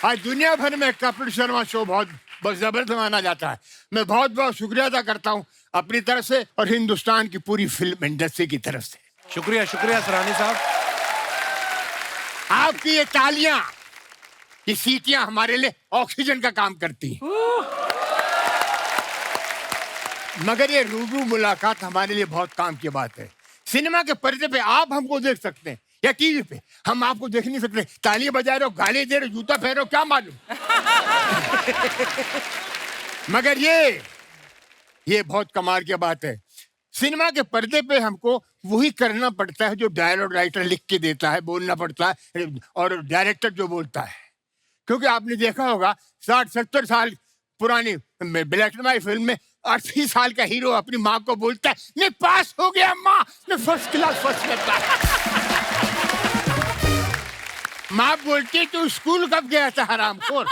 आज दुनिया भर में कपिल शर्मा शो बहुत जबरदस्त माना जाता है। मैं बहुत बहुत शुक्रिया अदा करता हूँ अपनी तरफ से और हिंदुस्तान की पूरी फिल्म इंडस्ट्री की तरफ से। शुक्रिया शुक्रिया सराहनी साहब। आपकी ये तालियां, ये सीटियां हमारे लिए ऑक्सीजन का काम करती हैं। मगर ये रूबरू मुलाकात हमारे लिए बहुत काम की बात है। सिनेमा के पर्दे पे आप हमको देख सकते हैं या टीवी पे, हम आपको देख नहीं सकते। तालियां बजा रहे हो, गाली दे रहे हो, जूता फेर रहे हो, क्या मालूम। मगर ये बहुत कमाल की बात है। सिनेमा के पर्दे पे हमको वही करना पड़ता है जो डायलॉग राइटर लिख के देता है, बोलना पड़ता है, और डायरेक्टर जो बोलता है। क्योंकि आपने देखा होगा 60-70 साल पुरानी ब्लैक एंड व्हाइट फिल्म में 80 साल का हीरो अपनी माँ को बोलता है, मैं पास हो गया माँ, मैं फर्स्ट क्लास फर्स्ट करता। माँ बोलती तू स्कूल कब गया था हरामखोर।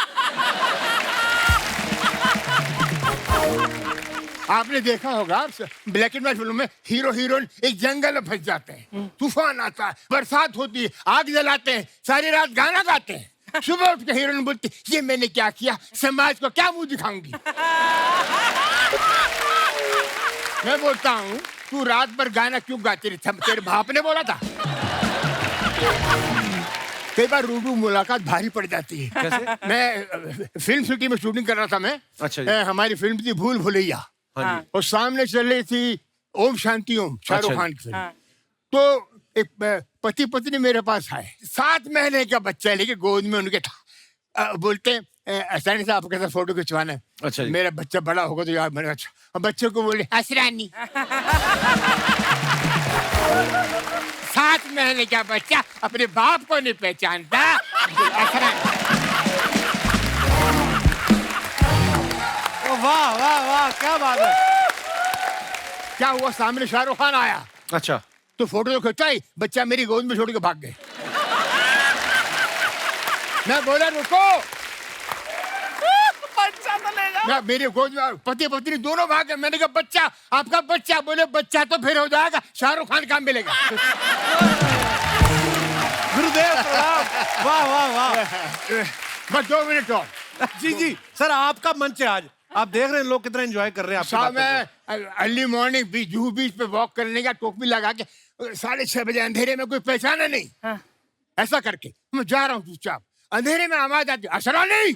आपने देखा होगा ब्लैक एंड व्हाइट फिल्म में हीरो हीरोइन एक जंगल में फंस जाते हैं, तूफान आता है, बरसात होती है, आग जलाते हैं, सारी रात गाना गाते हैं। सुबह उठ के हीरोइन बोलती ये मैंने क्या किया, समाज को क्या मुंह दिखाऊंगी। मैं बोलता हूँ तू रात भर गाना क्यों गाती रही, तेरे बाप ने बोला था। कई बार रूबरू मुलाकात भारी पड़ जाती है। कैसे? मैं फिल्म सिटी में शूटिंग कर रहा था। मैं अच्छा हमारी फिल्म थी भूल भुलैया, और सामने चल रही थी ओम शांति ओम, शाहरुख खान की फिल्म। तो एक पति पत्नी मेरे पास आए, 7 महीने का बच्चा लेके गोद में उनके था। बोलते असानी साहब आपके साथ फोटो खिंचवाना है। अच्छा, मेरा बच्चा बड़ा होगा तो यार मैंने अच्छा। और बच्चे को बोले असरानी। 7 महीने का बच्चा अपने बाप को नहीं पहचानता। वाह वाह वाह, क्या बात है। क्या हुआ, सामने शाहरुख खान आया। अच्छा, तो फोटो तो खिंचाई, बच्चा मेरी गोद में छोड़ के भाग गए। मैं बोला रुको, बच्चा तो ले जाओ। मैं मेरी गोद में पति पत्नी दोनों भाग गए। मैंने कहा बच्चा, आपका बच्चा। बोले बच्चा तो फिर हो जाएगा, शाहरुख खान काम मिलेगा। गुरुदेव प्रणाम। वाह वाह वाह। बस 2 मिनट और। जी जी सर, आपका मंच है आज। आप देख रहे हैं लोग कितना एंजॉय कर रहे हैं आपकी बातों को। मैं अर्ली मॉर्निंग जुहू बीच पे वॉक करने का, टोपी लगा के 6:30 बजे अंधेरे में, कोई पहचाना नहीं। हाँ। ऐसा करके मैं जा रहा हूँ चुपचाप, अंधेरे में आवाज आती असरा नहीं।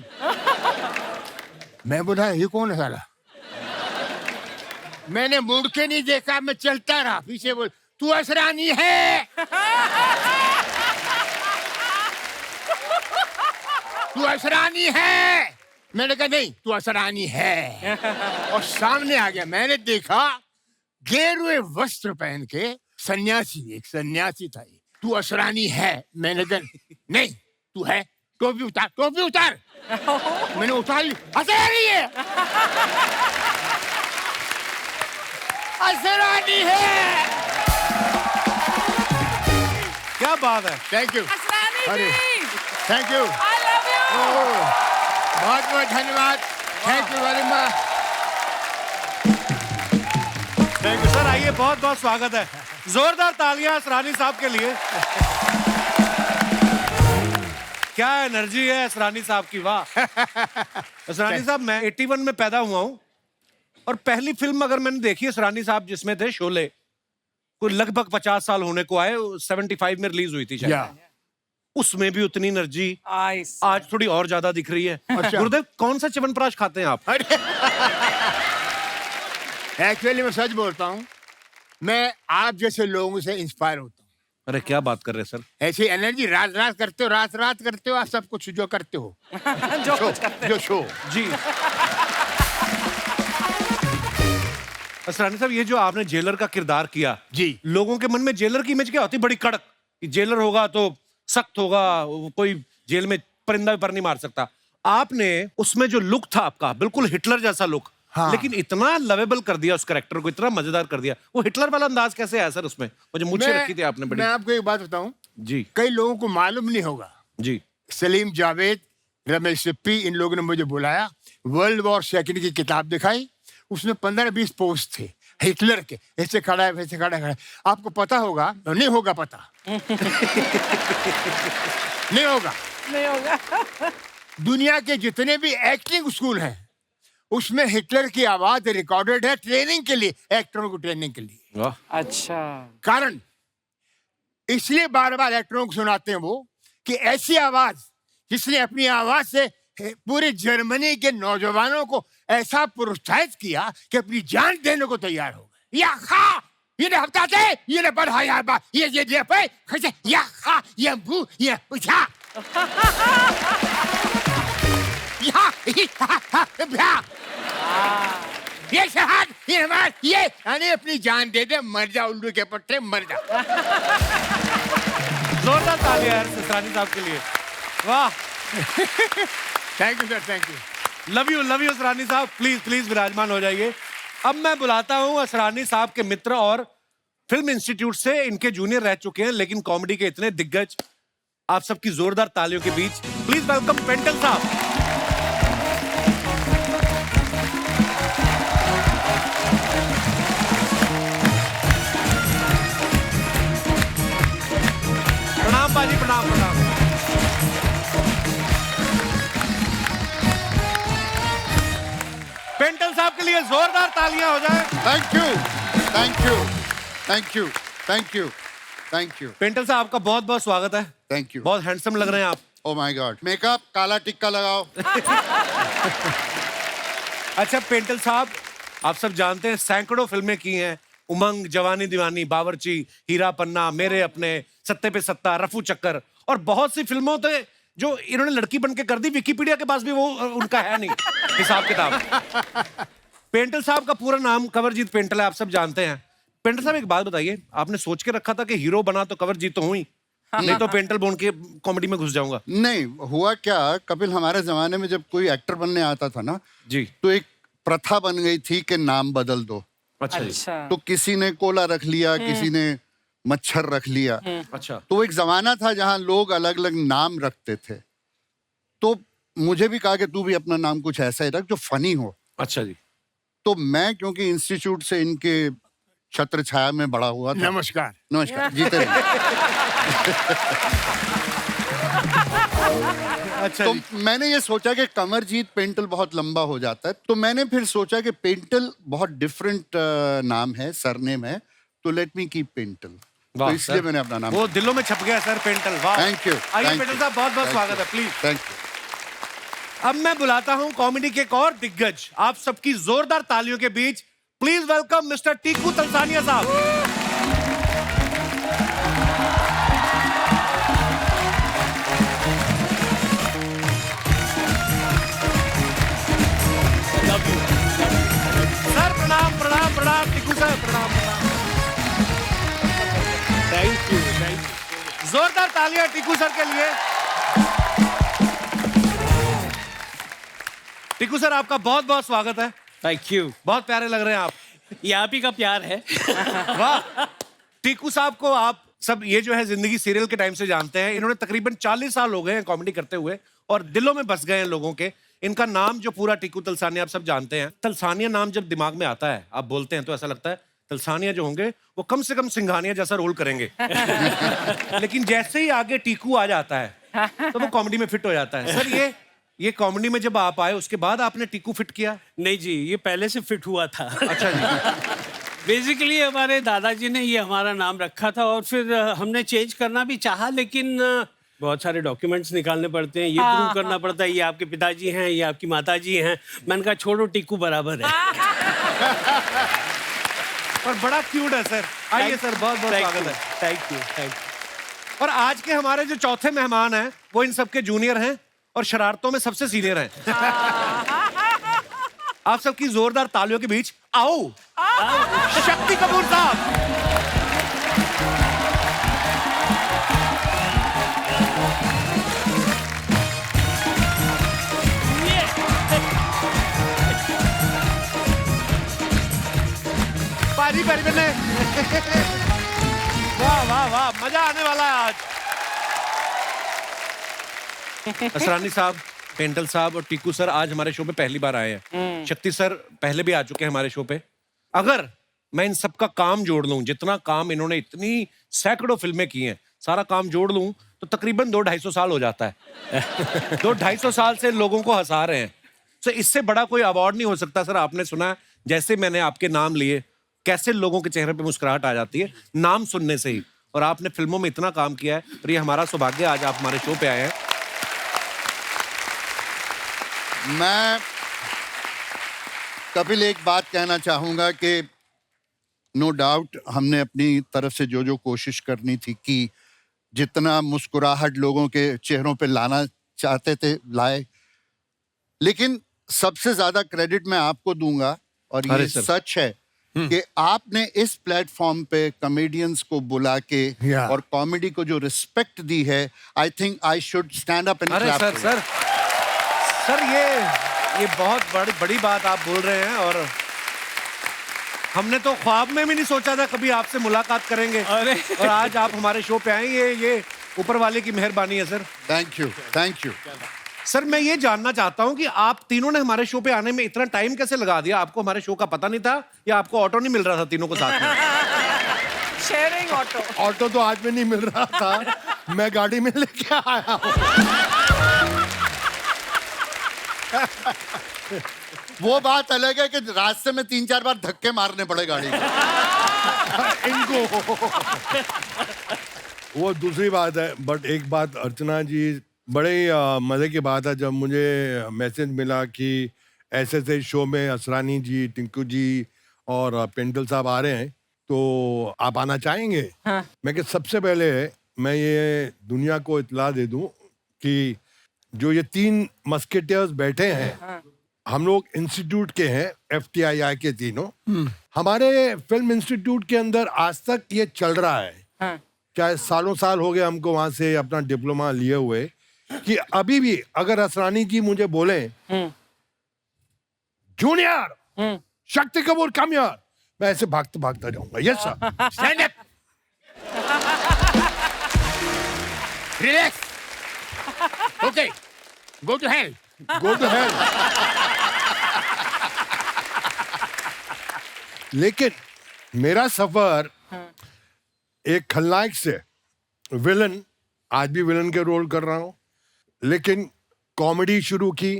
मैं बोला ये कौन है साला। मैंने मुड़ के नहीं देखा, मैं चलता रहा। पीछे बोल तू असरानी है, तू असरानी है। मैंने कहा नहीं तू असरानी है। और सामने आ गया, मैंने देखा गेरुए वस्त्र पहन के सन्यासी, एक सन्यासी था। तू असरानी है। मैंने कहा नहीं तू है, टोपी उतार, टोपी उतार। मैंने उतार ली, असरानी है, असरानी है। क्या बात है। Thank you, Asrani ji, thank you, I love you। बहुत बहुत धन्यवाद। Thank you very much. Thank you sir. आइए, बहुत बहुत स्वागत है। जोरदार तालियां सरानी साहब के लिए। क्या एनर्जी है सरानी साहब की, वाह। सरानी साहब, मैं 81 में पैदा हुआ हूं, और पहली फिल्म अगर मैंने देखी है सरानी साहब जिसमें थे शोले, कोई लगभग 50 साल होने को आए, 75 में रिलीज हुई थी शायद। उसमें भी उतनी एनर्जी आज थोड़ी और ज्यादा दिख रही है। अच्छा। गुरुदेव, कौन सा च्यवनप्राश खाते हैं आप? एक्चुअली मैं सच बोलता हूँ, मैं आप जैसे लोगों से इंस्पायर होता हूँ। अरे क्या बात कर रहे हैं सर। ऐसी एनर्जी रात रात करते हो, रात रात करते हो आप सब कुछ जो करते हो। जो कुछ करते जो शो जी। सरानी साहब, ये जो आपने जेलर का किरदार किया जी, लोगों के मन में जेलर की इमेज क्या होती है? बड़ी कड़क, जेलर होगा तो सख्त होगा, कोई जेल में परिंदा भी पर नहीं मार सकता। आपने उसमें जो लुक था आपका, बिल्कुल हिटलर जैसा लुक। हाँ। लेकिन इतना लवेबल कर दिया उस कैरेक्टर को, इतना मजेदार कर दिया। वो हिटलर वाला अंदाज कैसे आया सर उसमें? मुझे मुझे रखी थी आपने बड़ी। मैं आपको एक बात बताऊं जी कई लोगों को मालूम नहीं होगा। जी। सलीम जावेद, रमेश सिप्पी, इन लोगों ने मुझे बुलाया, वर्ल्ड वॉर सेकंड की किताब दिखाई। उसमें 15-20 पोस्ट थे हिटलर के, ऐसे खड़ा है वैसे खड़ा है। आपको पता होगा, नहीं होगा पता। नहीं होगा। नहीं होगा। दुनिया के जितने भी एक्टिंग स्कूल हैं उसमें हिटलर की आवाज रिकॉर्डेड है ट्रेनिंग के लिए, एक्टरों को ट्रेनिंग के लिए। वाह, अच्छा। कारण इसलिए बार बार एक्टरों को सुनाते हैं वो कि ऐसी आवाज जिसने अपनी आवाज से पूरे जर्मनी के नौजवानों को ऐसा प्रोत्साहित किया कि अपनी जान देने को तैयार हो गए। या खा ये हफ्ता थे ये बढ़ा ये पे खसे या खा ये भू ये पूछा ये शहाद ये हमार ये अरे अपनी जान दे दे, मर जा उल्लू के पट्टे मर जा। जोरदार तालियां यार असरानी साहब के लिए। वाह, thank you sir, thank you. Love you Asrani साहब। प्लीज प्लीज विराजमान हो जाइए। अब मैं बुलाता हूं असरानी साहब के मित्र और फिल्म इंस्टीट्यूट से इनके जूनियर रह चुके हैं लेकिन कॉमेडी के इतने दिग्गज, आप सबकी जोरदार तालियों के बीच प्लीज वेलकम पेंटल साहब। प्रणाम बाजी, प्रणाम प्रणाम। पेंटल साहब के लिए जोरदार तालियां हो जाए। Thank you, thank you, thank you, thank you, thank you, Paintal साहब आपका बहुत बहुत स्वागत है। Thank you. बहुत हैंडसम लग रहे हैं आप। ओ माय गॉड, मेकअप काला टिक्का लगाओ। अच्छा पेंटल साहब, आप सब जानते हैं सैकड़ों फिल्में की हैं, उमंग, जवानी दीवानी, बावर्ची, हीरा पन्ना, मेरे अपने, सत्ते पे सत्ता, रफू चक्कर और बहुत सी फिल्मों थे जो इन्होंने लड़की बन के कर दी। विकिपीडिया के पास भी वो उनका है नहीं हिसाब किताब। पेंटल साहब का पूरा नाम कंवरजीत पेंटल है, आप सब जानते हैं। पेंटल साहब एक बात बताइए, आपने सोच के रखा था कि हीरो बना तो कंवरजीत तो हूं ही, नहीं तो पेंटल बोन के कॉमेडी में घुस जाऊंगा? नहीं हुआ क्या कपिल, हमारे जमाने में जब कोई एक्टर बनने आता था ना जी। तो एक प्रथा बन गई थी कि नाम बदल दो। अच्छा जी। अच्छा। तो किसी ने कोला रख लिया, किसी ने मच्छर रख लिया। अच्छा। तो एक जमाना था जहां लोग अलग अलग नाम रखते थे। तो मुझे भी कहा कि तू भी अपना नाम कुछ ऐसा ही रख जो फनी हो। अच्छा जी। तो मैं क्योंकि इंस्टीट्यूट से इनके छत्र छाया में बड़ा हुआ था। नमस्कार। नमस्कार, जीते रहिए। अच्छा तो जी। मैंने ये सोचा कि कमरजीत पेंटल बहुत लंबा हो जाता है, तो मैंने फिर सोचा कि पेंटल बहुत डिफरेंट नाम है, सरनेम है, तो लेट मी कीप पेंटल। वाह, तो इसलिए सर। मैंने अपना नाम। वो दिलों में छप गया सर, पेंटल। वाह, थैंक यू। आइए पेंटल साहब, बहुत बहुत स्वागत है, प्लीज। Thank you. अब मैं बुलाता हूं कॉमेडी के एक और दिग्गज, आप सबकी जोरदार तालियों के बीच please welcome mister Tiku Talsania साहब। सर प्रणाम प्रणाम प्रणाम, टीकू सर प्रणाम प्रणाम। Thank you, thank you. जोरदार तालियां टीकू सर के लिए। टीकू सर आपका बहुत बहुत स्वागत है। Thank you. बहुत प्यारे लग रहे हैं आप। ये आप ही का प्यार है। वाह, टीकू साहब को आप सब ये जो है जिंदगी सीरियल के टाइम से जानते हैं। इन्होंने तकरीबन 40 साल हो गए हैं कॉमेडी करते हुए और दिलों में बस गए हैं लोगों के। इनका नाम जो पूरा टीकू तलसानिया आप सब जानते हैं। तलसानिया नाम जब दिमाग में आता है, आप बोलते हैं तो ऐसा लगता है तलसानिया जो होंगे वो कम से कम सिंघानिया जैसा रोल करेंगे। लेकिन जैसे ही आगे टीकू आ जाता है तो वो कॉमेडी में फिट हो जाता है। सर ये कॉमेडी में जब आप आए उसके बाद आपने टीकू फिट किया? नहीं जी, ये पहले से फिट हुआ था। अच्छा जी। बेसिकली हमारे दादाजी ने ये हमारा नाम रखा था और फिर हमने चेंज करना भी चाहा, लेकिन बहुत सारे डॉक्यूमेंट्स निकालने पड़ते हैं, ये प्रूव करना पड़ता है ये आपके पिताजी हैं, ये आपकी माताजी हैं। मैंने कहा छोड़ो, टीकू बराबर है। और बड़ा क्यूट है सर। आइए सर, बहुत बहुत स्वागत है। Thank you, thank you. और आज के हमारे जो चौथे मेहमान हैं वो इन सबके जूनियर हैं और शरारतों में सबसे सीनियर हैं। आप सबकी जोरदार तालियों के बीच आओ शक्ति कपूर साहब। पाजी पैरी ने वाह वाह वाह, मजा आने वाला है आज। असरानी साहब, पेंटल साहब और टीकू सर आज हमारे शो पे पहली बार आए हैं। शक्ति सर पहले भी आ चुके हैं हमारे शो पे। अगर मैं इन सबका काम जोड़ लूं, जितना काम इन्होंने इतनी सैकड़ों फिल्में की हैं, सारा काम जोड़ लूं तो तकरीबन 200-250 साल हो जाता है। 200-250 साल से लोगों को हंसा रहे हैं। तो इससे बड़ा कोई अवार्ड नहीं हो सकता सर। आपने सुना जैसे मैंने आपके नाम लिए, कैसे लोगों के चेहरे पे मुस्कुराहट आ जाती है नाम सुनने से ही। और आपने फिल्मों में इतना काम किया है और ये हमारा सौभाग्य आज आप हमारे शो पे आए हैं। मैं कपिल एक बात कहना चाहूंगा कि नो डाउट हमने अपनी तरफ से जो जो कोशिश करनी थी कि जितना मुस्कुराहट लोगों के चेहरों पे लाना चाहते थे लाए, लेकिन सबसे ज्यादा क्रेडिट मैं आपको दूंगा और अरे ये सर। सच है कि आपने इस प्लेटफॉर्म पे कॉमेडियंस को बुला के Yeah. और कॉमेडी को जो रिस्पेक्ट दी है, I think I should stand up and अरे क्लैप। सर ये बहुत बड़ी बात आप बोल रहे हैं। और हमने तो ख्वाब में भी नहीं सोचा था कभी आपसे मुलाकात करेंगे। अरे। और आज आप हमारे शो पे आए, ये ऊपर वाले की मेहरबानी है sir. Thank you, thank you. Sir मैं ये जानना चाहता हूं कि आप तीनों ने हमारे शो पे आने में इतना टाइम कैसे लगा दिया? आपको हमारे शो का पता नहीं था या आपको ऑटो नहीं मिल रहा था तीनों को साथ में? Sharing auto. ऑटो तो आज में नहीं मिल रहा था, मैं गाड़ी में लेके आया हूँ। वो बात अलग है कि रास्ते में 3-4 बार धक्के मारने पड़े गाड़ी को। इनको वो दूसरी बात है। बट एक बात अर्चना जी, बड़े ही मज़े की बात है जब मुझे मैसेज मिला कि ऐसे ऐसे शो में असरानी जी, टिंकू जी और पेंटल साहब आ रहे हैं, तो आप आना चाहेंगे? हाँ। मैं कि सबसे पहले मैं ये दुनिया को इत्तला दे दूं कि जो ये 3 मस्केटियर्स बैठे हैं, हम लोग इंस्टीट्यूट के हैं, FTII के तीनों। हमारे फिल्म इंस्टीट्यूट के अंदर आज तक ये चल रहा है, हाँ। चाहे सालों साल हो गए हमको वहां से अपना डिप्लोमा लिए हुए, कि अभी भी अगर असरानी जी मुझे बोले जूनियर शक्ति कपूर कम यार, मैं ऐसे भागते भागता जाऊंगा। Yes sir. Stand up, relax, okay, go to hell. Go to hell. लेकिन मेरा सफर एक खलनायक से विलन, आज भी विलन के रोल कर रहा हूं, लेकिन कॉमेडी शुरू की।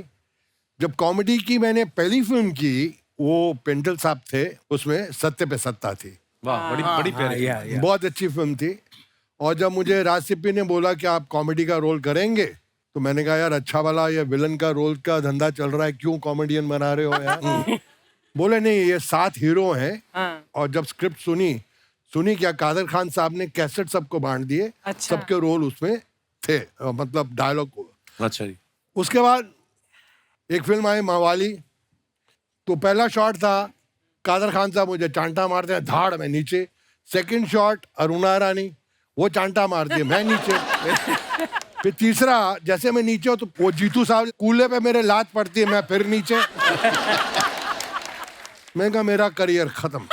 जब कॉमेडी की मैंने पहली फिल्म की, वो पेंटल साहब थे, उसमें सत्य पे सत्ता थी। वाह, बड़ी प्यारी। बहुत अच्छी फिल्म थी। और जब मुझे राज सिप्पी ने बोला कि आप कॉमेडी का रोल करेंगे, तो मैंने कहा यार अच्छा वाला ये विलन का रोल का धंधा चल रहा है, क्यों कॉमेडियन बना रहे हो यार? बोले नहीं, ये 7 हीरो हैं। हाँ। और जब स्क्रिप्ट सुनी क्या, कादर खान साहब ने कैसेट सबको बांट दिए। अच्छा। सबके रोल उसमें थे, मतलब डायलॉग। अच्छा जी। उसके बाद एक फिल्म आई मवाली, तो पहला शॉट था कादर खान साहब मुझे चांटा मारते हैं धाड़ में नीचे। सेकंड शॉट अरुणा रानी, वो चांटा मारती है, मैं नीचे। फिर तीसरा जैसे मैं नीचे हूं तो वो जीतू साहब कूले पे मेरे लात पड़ती है, मैं फिर नीचे। मैं कहा मेरा करियर खत्म।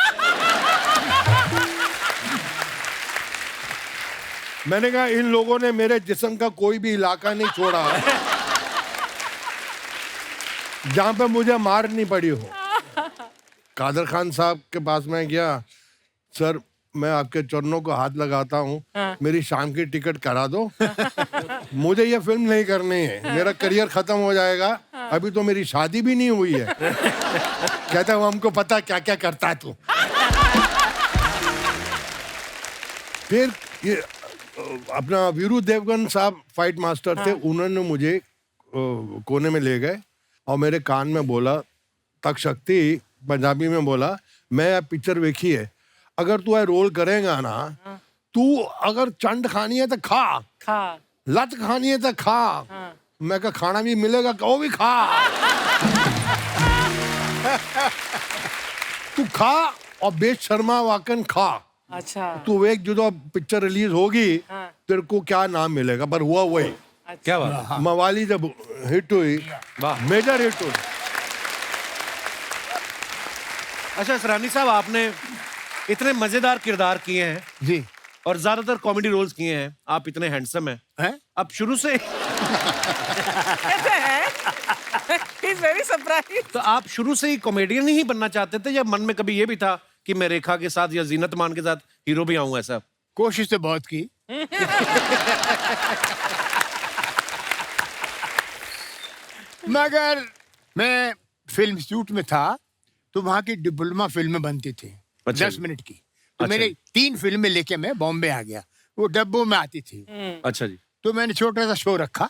मैंने कहा इन लोगों ने मेरे जिस्म का कोई भी इलाका नहीं छोड़ा जहां पे मुझे मार नहीं पड़ी हो। कादर खान साहब के पास मैं गया, सर मैं आपके चरणों को हाथ लगाता हूँ, मेरी शाम की टिकट करा दो। मुझे ये फिल्म नहीं करनी है, मेरा करियर खत्म हो जाएगा, अभी तो मेरी शादी भी नहीं हुई है। कहता हूँ हमको पता क्या क्या करता है तू। फिर ये अपना वीरू देवगन साहब फाइट मास्टर थे, उन्होंने मुझे कोने में ले गए और मेरे कान में बोला, तक शक्ति पंजाबी में बोला, मैं पिक्चर देखी है, अगर तू रोल करेगा ना, तू अगर चंड खानी है तो खा, लत खानी है तो खा। मैं कहा खाना भी मिलेगा, वो भी खा। तू खा और बेशर्मा वाकन खा। अच्छा। तू एक जो पिक्चर रिलीज होगी, तेरे को क्या नाम मिलेगा, पर हुआ वही। क्या बात है? मवाली जब हिट हुई, मेजर हिट हुई। अच्छा सरानी साहब, आपने इतने मजेदार किरदार किए हैं जी, और ज्यादातर कॉमेडी रोल्स किए हैं, आप इतने हैंडसम हैं। हैं? अब शुरू से He's very surprised. तो आप शुरू से ही कॉमेडियन ही बनना चाहते थे, या मन में कभी ये भी था कि मैं रेखा के साथ या जीनत मान के साथ हीरो भी आऊं? ऐसा कोशिश तो बहुत की, मगर मैं फिल्म शूट में था तो वहां की डिप्लोमा फिल्में बनती थी, अच्छा 10 जी। मिनट की। तो अच्छा मैंने जी। 3 फिल्में लेके मैं बॉम्बे आ गया, वो डब्बों में आती थी। अच्छा जी। तो मैंने छोटा सा शो रखा।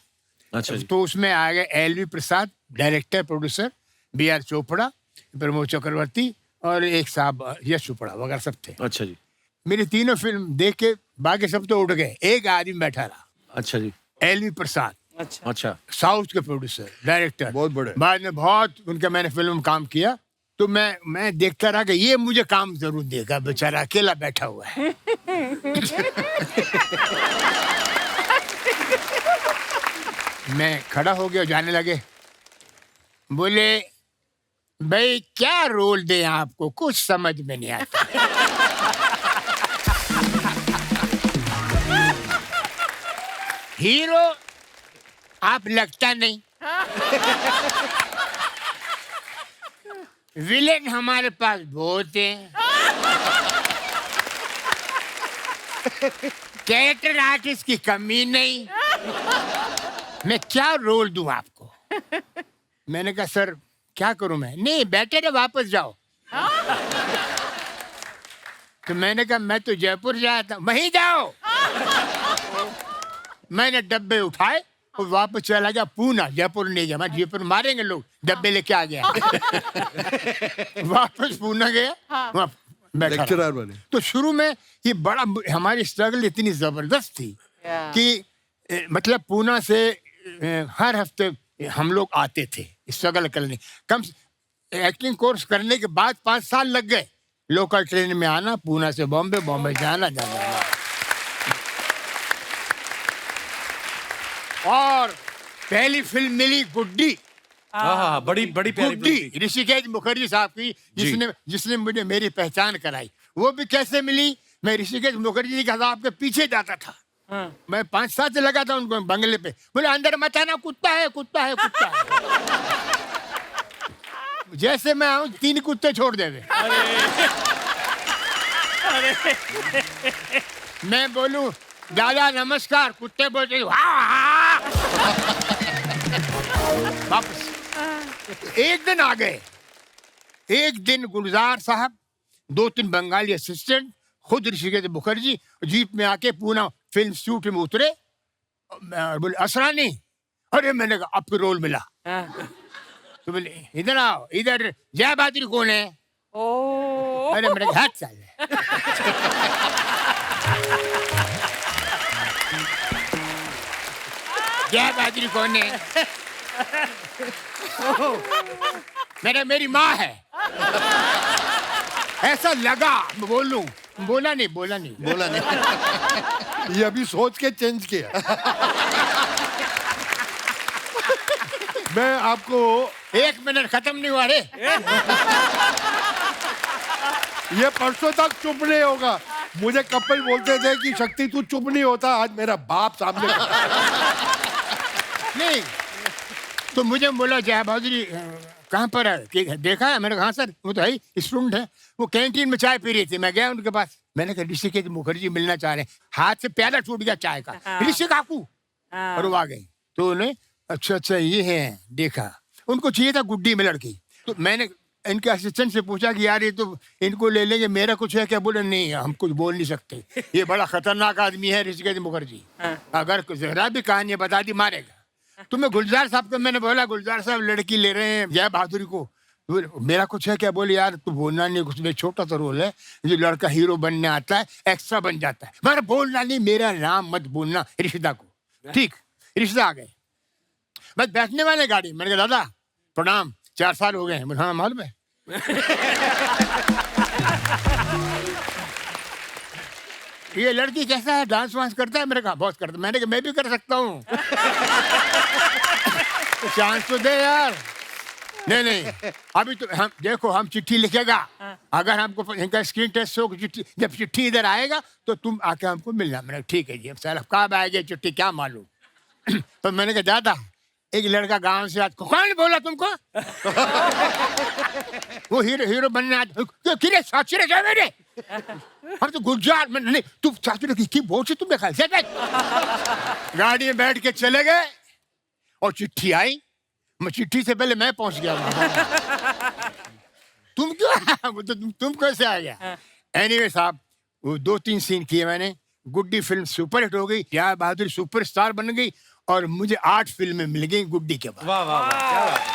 अच्छा जी। तो उसमें आ गए LV Prasad director producer, B R Chopra, Pramod Chakraborty और एक साहब यश चोपड़ा वगैरह सब थे। अच्छा जी। मेरी तीनों फिल्म देख के बाकी सब तो उठ गए, एक आदमी बैठा रहा, अच्छा जी। एलवी प्रसाद, अच्छा। अच्छा। साउथ के प्रोड्यूसर डायरेक्टर, बहुत बड़े। बाद में बहुत उनका मैंने फिल्म में काम किया। तो मैं देखता रहा कि ये मुझे काम जरूर देगा, बेचारा अकेला बैठा हुआ है। मैं खड़ा हो गया, जाने लगे, बोले भाई क्या रोल दे आपको, कुछ समझ में नहीं आता। हीरो आप लगता नहीं, विलेन हमारे पास बहुत हैं, कैरेक्टर आर्टिस्ट की कमी नहीं, मैं क्या रोल दूं आपको। मैंने कहा सर क्या करूं मैं, नहीं बेटर है वापस जाओ। तो मैंने कहा मैं तो जयपुर जाया था, वहीं जाओ। मैंने डब्बे उठाए और वापस चला गया पूना, जयपुर नहीं गया, मैं जयपुर मारेंगे लोग, डब्बे लेके आ गया। वापस पूना गया, वहाँ बैठा रहा। लेक्चरर बने। तो शुरू में ये बड़ा, हमारी स्ट्रगल इतनी जबरदस्त थी कि मतलब पूना से हर हफ्ते हम लोग आते थे स्ट्रगल करने। कम एक्टिंग कोर्स करने के बाद 5 साल लग गए, लोकल ट्रेन में आना, पूना से बॉम्बे, बॉम्बे जाना जाना। और पहली फिल्म मिली गुड्डी, हाँ, बड़ी बड़ी प्यारी फिल्म गुड्डी थी। ऋषिकेश मुखर्जी साहब की, जिसने मुझे मेरी पहचान कराई। वो भी कैसे मिली, मैं ऋषिकेश मुखर्जी के साहब के पीछे जाता था। मैं 5 साल से लगा था उनको बंगले पे, बोले अंदर मत आना, कुत्ता है कुत्ता है कुत्ता है। जैसे मैं आऊं 3 कुत्ते छोड़ दे। मैं बोलूं दादा नमस्कार, कुत्ते बोलते वापस। एक दिन आ गए, एक दिन गुलजार साहब, 2-3 बंगाली असिस्टेंट, खुद ऋषिकेश मुखर्जी जीप में आके पूना फिल्म शूट में उतरे। बोले असरानी, अरे मैंने कहा आपको रोल मिला। तो बोले इधर आओ, इधर जय बहादुर कौन है। ओ अरे मेरे हाथ साल जय बहादुर कौन है। मेरी माँ है। ऐसा लगा बोलूं, बोला नहीं। ये अभी सोच के चेंज किया। मैं आपको 1 मिनट खत्म नहीं हुआ रे। ये परसों तक चुप नहीं होगा। मुझे कपिल बोलते थे कि शक्ति तू चुप नहीं होता, आज मेरा बाप सामने। नहीं तो मुझे बोला जय बहादुरी कहाँ पर है, कि देखा है। मैंने कहा हाँ सर, वो तो है स्टूडेंट है, वो कैंटीन में चाय पी रही थी। मैं गया उनके पास, मैंने कहा ऋषिकेश मुखर्जी मिलना चाह रहे हैं। हाथ से प्याला टूट गया चाय का, ऋषि काकू। और वो आ गई तो उन्हें अच्छा ये है, देखा उनको चाहिए था गुड्डी में लड़की। तो मैंने इनके असिस्टेंट से पूछा कि यार ये तो इनको ले लेंगे, मेरा कुछ है क्या। बोले नहीं हम कुछ बोल नहीं सकते, ये बड़ा खतरनाक आदमी है ऋषिकेश मुखर्जी, अगर जरा भी कहानी बता दी मारेगा। तो मैं गुलजार साहब को मैंने बोला गुलजार साहब लड़की ले रहे हैं जय बहादुरी को, मेरा कुछ है क्या। बोले यार तू बोलना नहीं, कुछ छोटा सा रोल है, जो लड़का हीरो बनने आता है एक्स्ट्रा बन जाता है। मगर बोलना नहीं, मेरा नाम मत बोलना रिश्ता को। ठीक, रिश्ता आ गए, बस बैठने वाले गाड़ी। मैंने कहा दादा प्रणाम, 4 साल हो गए हैं। हाँ मालूम है। ये लड़की कैसा है, डांस वांस करता है। मैंने कहा बहुत करता। मैंने कहा मैं भी कर सकता हूँ। तो चांस तो दे यार। नहीं अभी तो हम देखो, हम चिट्ठी लिखेगा, अगर हमको इनका स्क्रीन टेस्ट हो, जब चिट्ठी इधर आएगा तो तुम आके हमको मिलना। मैंने ठीक है जी, अब सर कब आएगी चिट्ठी क्या मालूम। तो मैंने कहा दादा एक लड़का गांव से आज, कौन बोला तुमको। वो हीरो बनने आज, अरे तो गुलजार मैं नहीं तू चाचू ने की बहुत सी तुमने खाई गाड़ी में बैठ के चले गए और चिट्ठी आई मैं चिट्ठी से पहले मैं पहुंच गया वहां। तुम क्यों आया? वो तो तुम कैसे आ गया? एनीवे साहब वो 2-3 सीन किए मैंने। गुड्डी फिल्म सुपरहिट हो गई, प्यार बहादुर सुपरस्टार बन गई और मुझे 8 फिल्में मिल गई गुड्डी के बाद। वाह वाह वाह, क्या बात है।